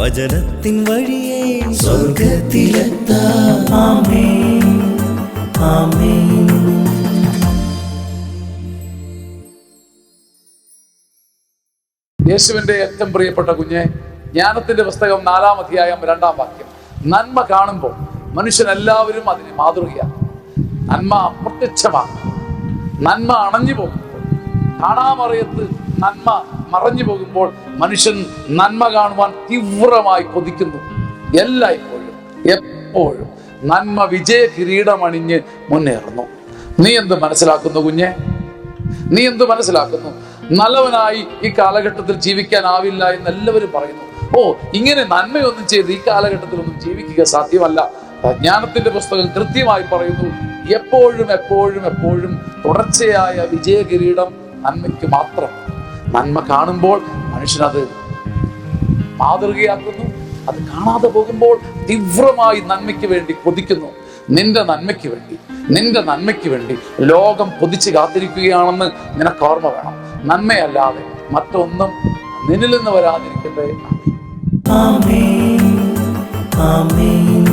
വചനത്തിൻ വഴിയേ സ്വർഗ്ഗത്തിലെത്താം. ആമേൻ, ആമേൻ. യേശുവിന്റെ ഏറ്റവും പ്രിയപ്പെട്ട കുഞ്ഞെ, ജ്ഞാനത്തിന്റെ പുസ്തകം 4-ാം അധ്യായം 2-ാം വാക്യം. നന്മ കാണുമ്പോൾ മനുഷ്യനെല്ലാവരും അതിന് മാതൃകയാണ്. നന്മ അപ്രത്യക്ഷമാണ്. നന്മ അണഞ്ഞു പോകുമ്പോൾ, കാണാമറിയത്ത് നന്മ മറഞ്ഞു പോകുമ്പോൾ മനുഷ്യൻ നന്മ കാണുവാൻ തീവ്രമായി കൊതിക്കുന്നു. എല്ലായ്പ്പോഴും എപ്പോഴും നന്മ വിജയ കിരീടമണിഞ്ഞ് മുന്നേറുന്നു. നീ എന്ത് മനസ്സിലാക്കുന്നു കുഞ്ഞെ? നീ എന്ത് മനസ്സിലാക്കുന്നു? നല്ലവനായി ഈ കാലഘട്ടത്തിൽ ജീവിക്കാനാവില്ല എന്ന് എല്ലാവരും പറയുന്നു. ഇങ്ങനെ നന്മയൊന്നും ചെയ്ത് ഈ കാലഘട്ടത്തിലൊന്നും ജീവിക്കുക സാധ്യമല്ല. ജ്ഞാനത്തിന്റെ പുസ്തകം കൃത്യമായി പറയുന്നു, എപ്പോഴും എപ്പോഴും എപ്പോഴും തുടർച്ചയായ വിജയ കിരീടം നന്മയ്ക്ക് മാത്രം. നന്മ കാണുമ്പോൾ മനുഷ്യനത് മാതൃകയാക്കുന്നു. അത് കാണാതെ പോകുമ്പോൾ തീവ്രമായി നന്മയ്ക്ക് വേണ്ടി കൊതിക്കുന്നു. നിന്റെ നന്മയ്ക്ക് വേണ്ടി, നിന്റെ നന്മയ്ക്ക് വേണ്ടി ലോകം കൊതിച്ച് കാത്തിരിക്കുകയാണെന്ന് നിനക്ക് ഓർമ്മ വേണം. നന്മയല്ലാതെ മറ്റൊന്നും നിന്നിൽ നിന്ന് വരാതിരിക്കട്ടെ. ആമേൻ, ആമേൻ.